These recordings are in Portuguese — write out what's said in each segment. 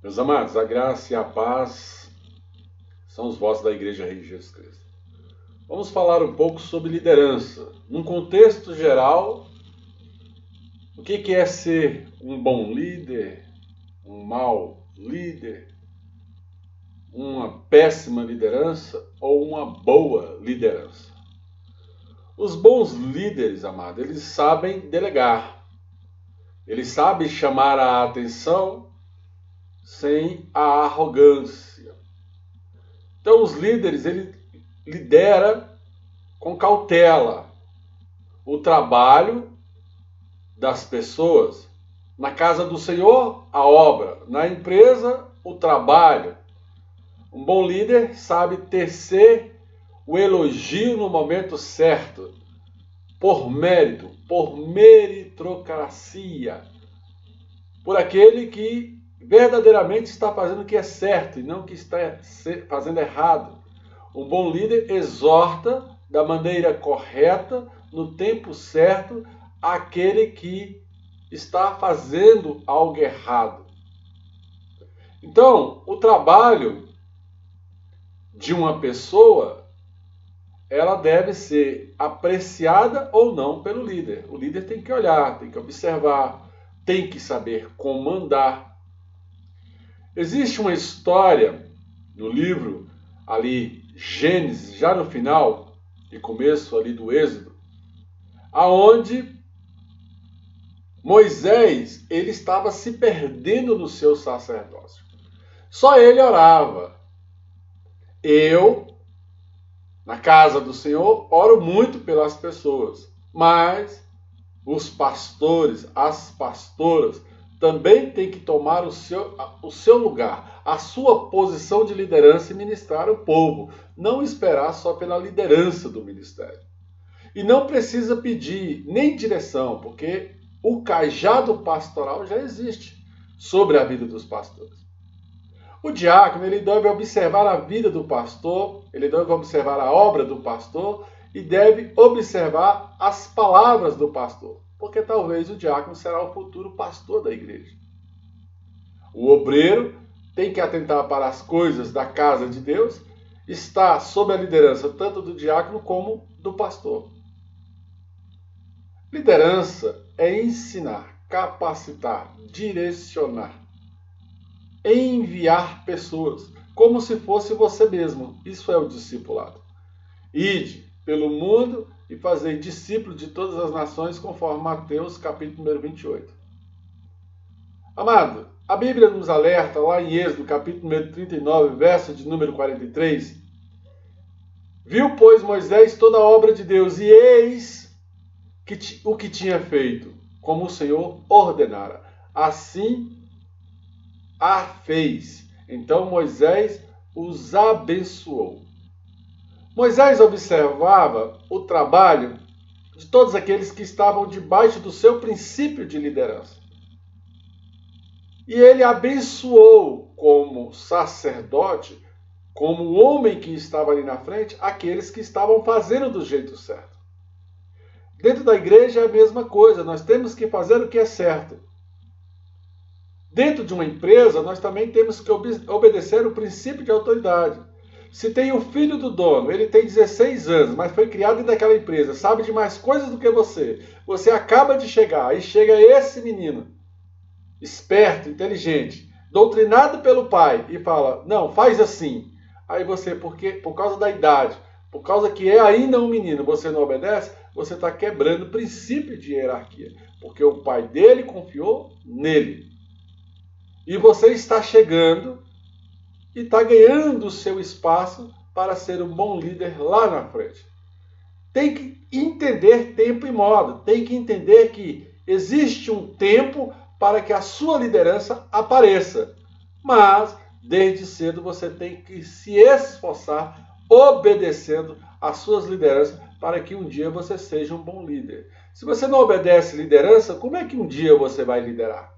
Meus amados, a graça e a paz são os votos da Igreja Rei de Jesus Cristo. Vamos falar um pouco sobre liderança. Num contexto geral, o que é ser um bom líder, um mau líder, uma péssima liderança ou uma boa liderança? Os bons líderes, amados, eles sabem delegar. Eles sabem chamar a atenção sem a arrogância. Então, os líderes, ele lidera com cautela o trabalho das pessoas. Na casa do Senhor, a obra. Na empresa, o trabalho. Um bom líder sabe tecer o elogio no momento certo, por mérito, por meritocracia, por aquele que verdadeiramente está fazendo o que é certo e não o que está fazendo errado. Um bom líder exorta da maneira correta, no tempo certo, aquele que está fazendo algo errado. Então, o trabalho de uma pessoa, ela deve ser apreciada ou não pelo líder. O líder tem que olhar, tem que observar, tem que saber comandar. Existe uma história no livro ali, Gênesis, já no final e começo ali do Êxodo, aonde Moisés, ele estava se perdendo no seu sacerdócio. Só ele orava. Eu, na casa do Senhor, oro muito pelas pessoas, mas os pastores, as pastoras, também têm que tomar o seu lugar, a sua posição de liderança e ministrar o povo. Não esperar só pela liderança do ministério. E não precisa pedir nem direção, porque o cajado pastoral já existe sobre a vida dos pastores. O diácono, ele deve observar a vida do pastor, ele deve observar a obra do pastor e deve observar as palavras do pastor, porque talvez o diácono será o futuro pastor da igreja. O obreiro tem que atentar para as coisas da casa de Deus, está sob a liderança tanto do diácono como do pastor. Liderança é ensinar, capacitar, direcionar, enviar pessoas, como se fosse você mesmo. Isso é o discipulado. Ide pelo mundo e fazei discípulos de todas as nações, conforme Mateus capítulo número 28. Amado, a Bíblia nos alerta lá em Êxodo capítulo número 39, verso de número 43. Viu, pois, Moisés toda a obra de Deus, e eis o que tinha feito, como o Senhor ordenara. Assim a fez. Então Moisés os abençoou. Moisés observava o trabalho de todos aqueles que estavam debaixo do seu princípio de liderança. E ele abençoou como sacerdote, como homem que estava ali na frente, aqueles que estavam fazendo do jeito certo. Dentro da igreja é a mesma coisa, nós temos que fazer o que é certo. Dentro de uma empresa, nós também temos que obedecer o princípio de autoridade. Se tem o filho do dono, ele tem 16 anos, mas foi criado dentro daquela empresa, sabe de mais coisas do que você. Você acaba de chegar, aí chega esse menino, esperto, inteligente, doutrinado pelo pai, e fala, não, faz assim. Aí você, por causa da idade, por causa que é ainda um menino, você não obedece, você está quebrando o princípio de hierarquia, porque o pai dele confiou nele. E você está chegando e está ganhando o seu espaço para ser um bom líder lá na frente. Tem que entender tempo e modo. Tem que entender que existe um tempo para que a sua liderança apareça. Mas, desde cedo, você tem que se esforçar obedecendo às suas lideranças para que um dia você seja um bom líder. Se você não obedece liderança, como é que um dia você vai liderar?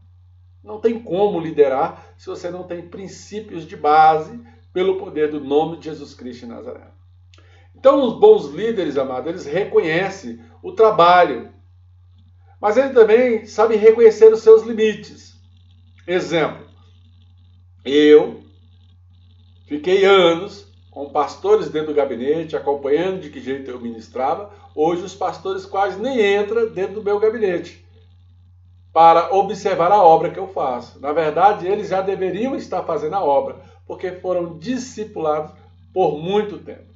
Não tem como liderar se você não tem princípios de base pelo poder do nome de Jesus Cristo de Nazaré. Então, os bons líderes, amados, eles reconhecem o trabalho, mas ele também sabe reconhecer os seus limites. Exemplo, Eu fiquei anos com pastores dentro do gabinete, acompanhando de que jeito eu ministrava. Hoje os pastores quase nem entram dentro do meu gabinete para observar a obra que eu faço. Na verdade, eles já deveriam estar fazendo a obra, porque foram discipulados por muito tempo.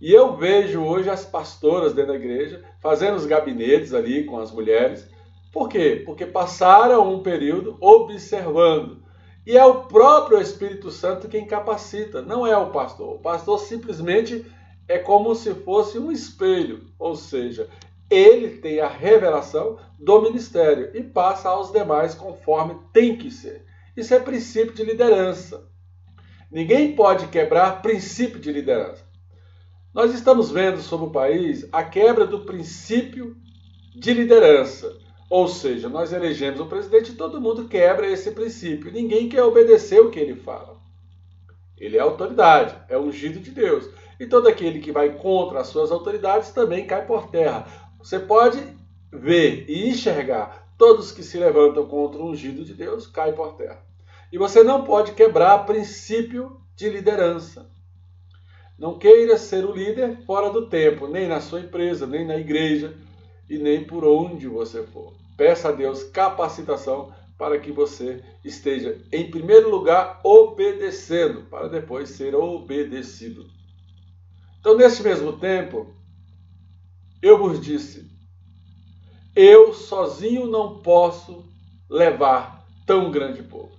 E eu vejo hoje as pastoras dentro da igreja fazendo os gabinetes ali com as mulheres. Por quê? Porque passaram um período observando. E é o próprio Espírito Santo quem capacita, não é o pastor. O pastor simplesmente é como se fosse um espelho, ou seja, ele tem a revelação do ministério e passa aos demais conforme tem que ser. Isso é princípio de liderança. Ninguém pode quebrar princípio de liderança. Nós estamos vendo sobre o país a quebra do princípio de liderança. Ou seja, nós elegemos o presidente e todo mundo quebra esse princípio. Ninguém quer obedecer o que ele fala. Ele é autoridade, é ungido de Deus. E todo aquele que vai contra as suas autoridades também cai por terra. Você pode ver e enxergar todos que se levantam contra o ungido de Deus caem por terra. E você não pode quebrar princípio de liderança. Não queira ser o líder fora do tempo, nem na sua empresa, nem na igreja e nem por onde você for. Peça a Deus capacitação para que você esteja, em primeiro lugar, obedecendo, para depois ser obedecido. Então, neste mesmo tempo, eu vos disse, eu sozinho não posso levar tão grande povo.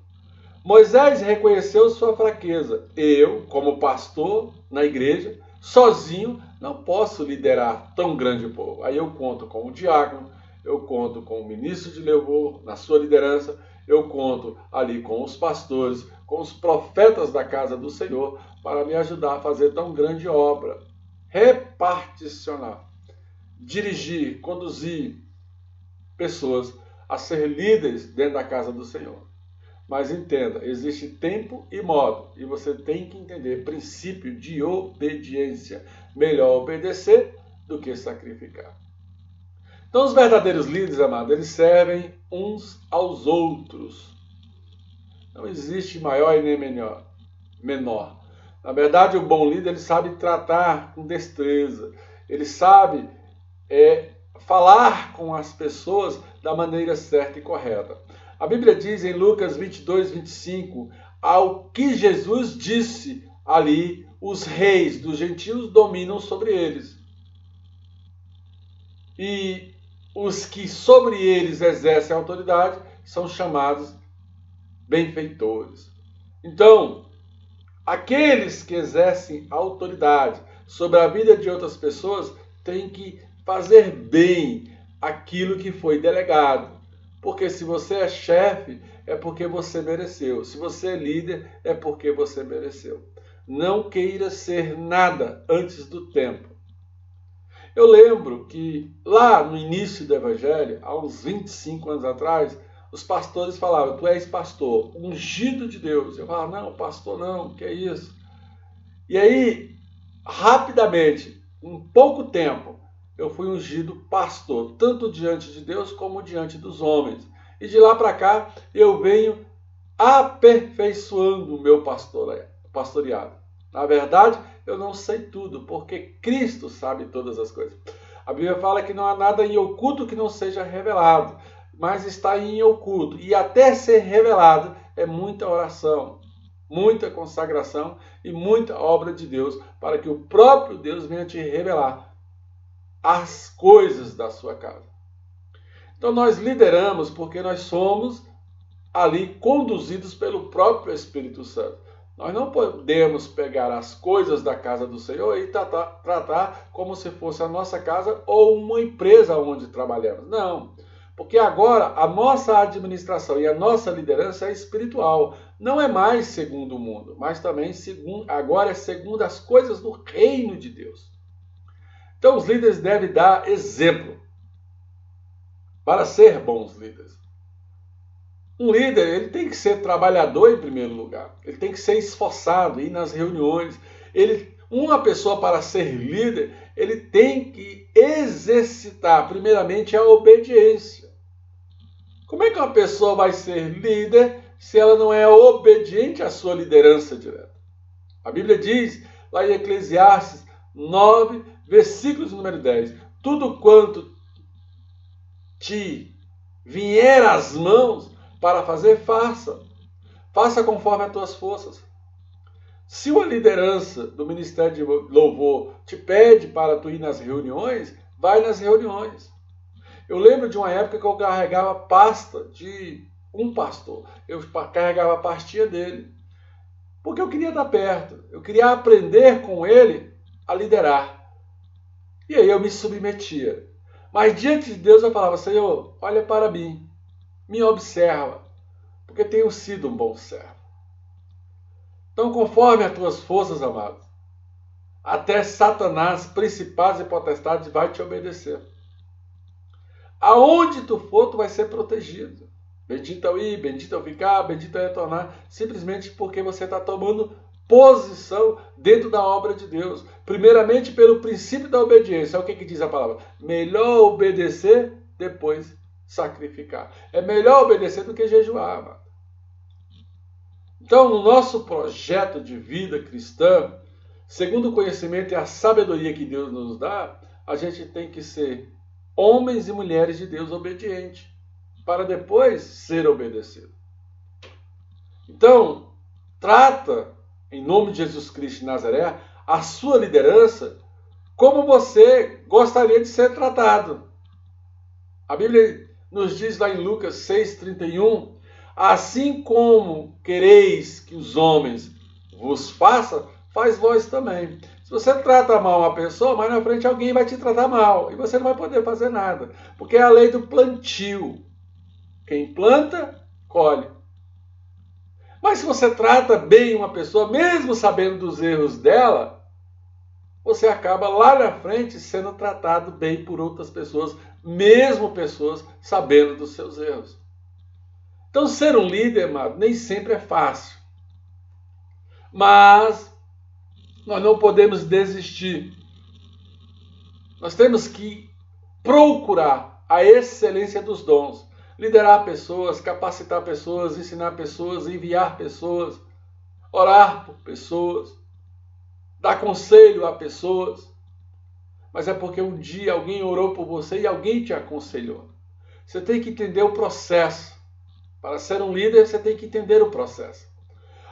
Moisés reconheceu sua fraqueza. Eu, como pastor na igreja, sozinho não posso liderar tão grande povo. Aí eu conto com o diácono, eu conto com o ministro de louvor na sua liderança, eu conto ali com os pastores, com os profetas da casa do Senhor, para me ajudar a fazer tão grande obra. Reparticionar, dirigir, conduzir pessoas a ser líderes dentro da casa do Senhor. Mas entenda, existe tempo e modo, e você tem que entender princípio de obediência. Melhor obedecer do que sacrificar. Então, os verdadeiros líderes, amados, eles servem uns aos outros. Não existe maior e nem menor. Na verdade, o bom líder, ele sabe tratar com destreza. Ele sabe falar com as pessoas da maneira certa e correta. A Bíblia diz em Lucas 22, 25, ao que Jesus disse ali, os reis dos gentios dominam sobre eles. E os que sobre eles exercem autoridade são chamados benfeitores. Então, aqueles que exercem autoridade sobre a vida de outras pessoas têm que fazer bem aquilo que foi delegado. Porque se você é chefe, é porque você mereceu. Se você é líder, é porque você mereceu. Não queira ser nada antes do tempo. Eu lembro que lá no início do Evangelho, há uns 25 anos atrás, os pastores falavam, tu és pastor, ungido de Deus. Eu falava, não, pastor não, que é isso? E aí, rapidamente, em pouco tempo, eu fui ungido pastor, tanto diante de Deus como diante dos homens. E de lá para cá, eu venho aperfeiçoando o meu pastoreado. Na verdade, eu não sei tudo, porque Cristo sabe todas as coisas. A Bíblia fala que não há nada em oculto que não seja revelado, mas está em oculto. E até ser revelado é muita oração, muita consagração e muita obra de Deus, para que o próprio Deus venha te revelar as coisas da sua casa. Então nós lideramos porque nós somos ali conduzidos pelo próprio Espírito Santo. Nós não podemos pegar as coisas da casa do Senhor e tratar como se fosse a nossa casa ou uma empresa onde trabalhamos. Não, porque agora a nossa administração e a nossa liderança é espiritual. Não é mais segundo o mundo, mas também agora é segundo as coisas do reino de Deus. Então os líderes devem dar exemplo para ser bons líderes. Um líder, ele tem que ser trabalhador em primeiro lugar. Ele tem que ser esforçado, ir nas reuniões. Uma pessoa para ser líder, ele tem que exercitar primeiramente a obediência. Como é que uma pessoa vai ser líder se ela não é obediente à sua liderança direta. A Bíblia diz, lá em Eclesiastes 9, versículos número 10, tudo quanto te vier às mãos para fazer, faça. Faça conforme as tuas forças. Se uma liderança do Ministério de Louvor te pede para tu ir nas reuniões, vai nas reuniões. Eu lembro de uma época que eu carregava pasta de um pastor. Eu carregava a pastinha dele. Porque eu queria estar perto. Eu queria aprender com ele a liderar. E aí eu me submetia. Mas diante de Deus eu falava, Senhor, olha para mim. Me observa. Porque tenho sido um bom servo. Então, conforme as tuas forças, amados, até Satanás, principados e potestades, vai te obedecer. Aonde tu for, tu vai ser protegido. Bendito é o ir, bendito é o ficar, bendito é o retornar, simplesmente porque você está tomando posição dentro da obra de Deus. Primeiramente pelo princípio da obediência. É o que diz a palavra. Melhor obedecer, depois sacrificar. É melhor obedecer do que jejuar, amado. Então, no nosso projeto de vida cristã, segundo o conhecimento e a sabedoria que Deus nos dá, a gente tem que ser homens e mulheres de Deus obedientes, para depois ser obedecido. Então, trata, em nome de Jesus Cristo de Nazaré, a sua liderança como você gostaria de ser tratado. A Bíblia nos diz lá em Lucas 6,31, assim como quereis que os homens vos façam, faz vós também. Se você trata mal uma pessoa, mais na frente alguém vai te tratar mal. E você não vai poder fazer nada. Porque é a lei do plantio. Quem planta, colhe. Mas se você trata bem uma pessoa, mesmo sabendo dos erros dela, você acaba lá na frente sendo tratado bem por outras pessoas, mesmo pessoas sabendo dos seus erros. Então, ser um líder, amado, nem sempre é fácil. Mas nós não podemos desistir. Nós temos que procurar a excelência dos dons. Liderar pessoas, capacitar pessoas, ensinar pessoas, enviar pessoas, orar por pessoas, dar conselho a pessoas. Mas é porque um dia alguém orou por você e alguém te aconselhou. Você tem que entender o processo. Para ser um líder, você tem que entender o processo.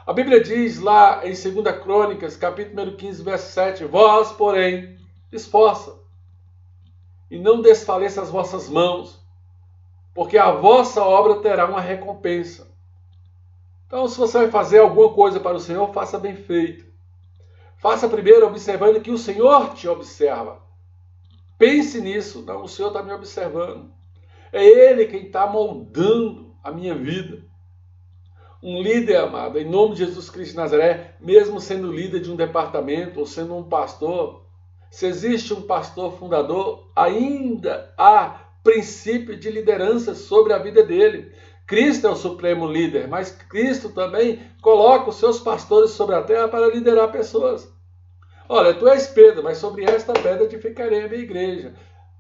A Bíblia diz lá em 2 Crônicas, capítulo 15, verso 7, vós, porém, esforça e não desfaleça as vossas mãos, porque a vossa obra terá uma recompensa. Então, se você vai fazer alguma coisa para o Senhor, faça bem feito. Faça primeiro observando que o Senhor te observa. Pense nisso. Não, o Senhor está me observando. É Ele quem está moldando a minha vida. Um líder, amado, em nome de Jesus Cristo de Nazaré, mesmo sendo líder de um departamento ou sendo um pastor, se existe um pastor fundador, ainda há princípio de liderança sobre a vida dele. Cristo é o supremo líder, mas Cristo também coloca os seus pastores sobre a terra para liderar pessoas. Olha, tu és Pedro, mas sobre esta pedra edificarei a minha igreja.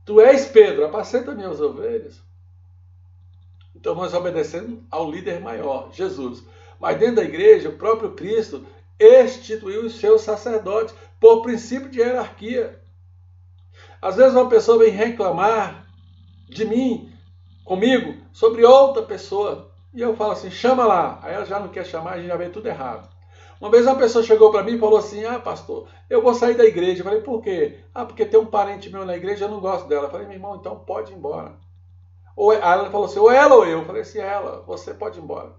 Tu és Pedro, apacenta minhas ovelhas. Então nós obedecemos ao líder maior, Jesus. Mas dentro da igreja, o próprio Cristo instituiu os seus sacerdotes por princípio de hierarquia. Às vezes uma pessoa vem reclamar de mim, comigo, sobre outra pessoa. E eu falo assim, chama lá. Aí ela já não quer chamar, a gente já vê tudo errado. Uma vez uma pessoa chegou para mim e falou assim, pastor, eu vou sair da igreja. Eu falei, por quê? Porque tem um parente meu na igreja, eu não gosto dela. Eu falei, meu irmão, então pode ir embora. Aí ela falou assim, ou ela ou eu. Eu falei assim, ela, você pode ir embora.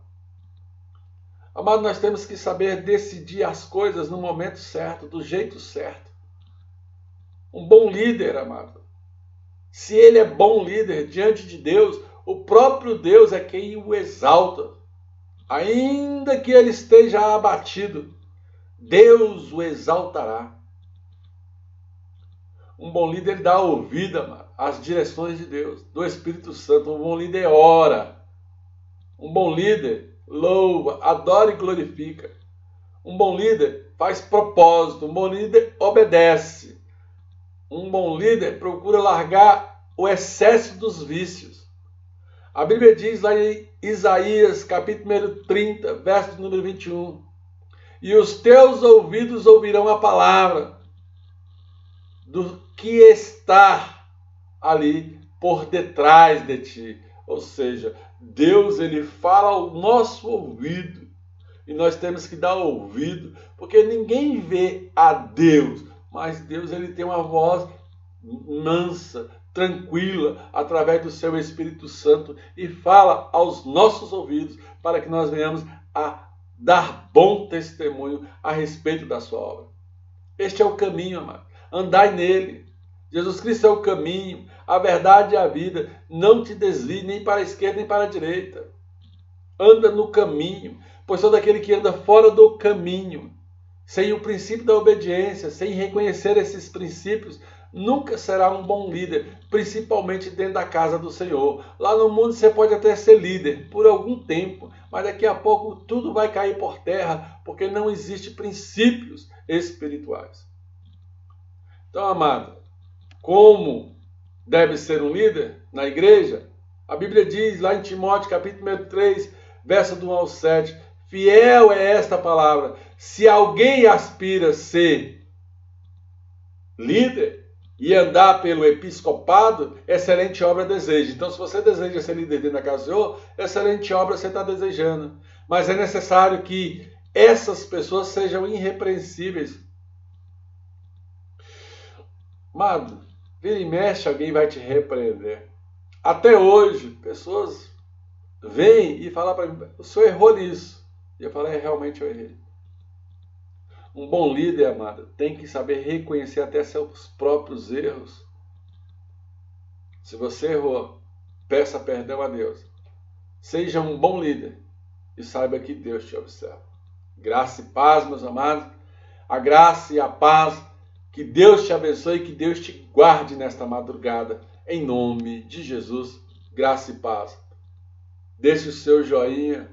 Amado, nós temos que saber decidir as coisas no momento certo, do jeito certo. Um bom líder, amado, se ele é bom líder diante de Deus, o próprio Deus é quem o exalta. Ainda que ele esteja abatido, Deus o exaltará. Um bom líder dá ouvido, amado, às direções de Deus, do Espírito Santo. Um bom líder ora. Um bom líder louva, adora e glorifica. Um bom líder faz propósito. Um bom líder obedece. Um bom líder procura largar o excesso dos vícios. A Bíblia diz lá em Isaías, capítulo 30, verso número 21. E os teus ouvidos ouvirão a palavra do que está ali por detrás de ti. Ou seja, Deus, ele fala ao nosso ouvido. E nós temos que dar ouvido, porque ninguém vê a Deus, mas Deus, ele tem uma voz mansa, tranquila, através do seu Espírito Santo, e fala aos nossos ouvidos para que nós venhamos a dar bom testemunho a respeito da sua obra. Este é o caminho, amado. Andai nele. Jesus Cristo é o caminho, a verdade e a vida. Não te desvie nem para a esquerda nem para a direita. Anda no caminho, pois todo aquele que anda fora do caminho, sem o princípio da obediência, sem reconhecer esses princípios, nunca será um bom líder, principalmente dentro da casa do Senhor. Lá no mundo você pode até ser líder por algum tempo, mas daqui a pouco tudo vai cair por terra, porque não existem princípios espirituais. Então, amado, como deve ser um líder na igreja? A Bíblia diz lá em Timóteo, capítulo 3, verso do 1 ao 7, fiel é esta palavra. Se alguém aspira a ser líder e andar pelo episcopado, excelente obra deseja. Então, se você deseja ser líder dentro da casa do Senhor, excelente obra você está desejando. Mas é necessário que essas pessoas sejam irrepreensíveis. Amado, vira e mexe, alguém vai te repreender. Até hoje, pessoas vêm e falam para mim, o senhor errou nisso. E eu falo, realmente eu errei. Um bom líder, amado, tem que saber reconhecer até seus próprios erros. Se você errou, peça perdão a Deus. Seja um bom líder e saiba que Deus te observa. Graça e paz, meus amados. A graça e a paz. Que Deus te abençoe e que Deus te guarde nesta madrugada. Em nome de Jesus, graça e paz. Deixe o seu joinha,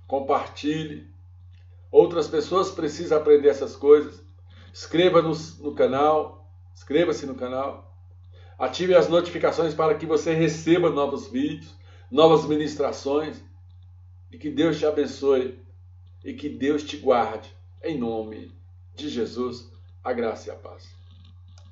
compartilhe. Outras pessoas precisam aprender essas coisas. Inscreva-se no canal. Ative as notificações para que você receba novos vídeos, novas ministrações. E que Deus te abençoe e que Deus te guarde. Em nome de Jesus, a graça e a paz.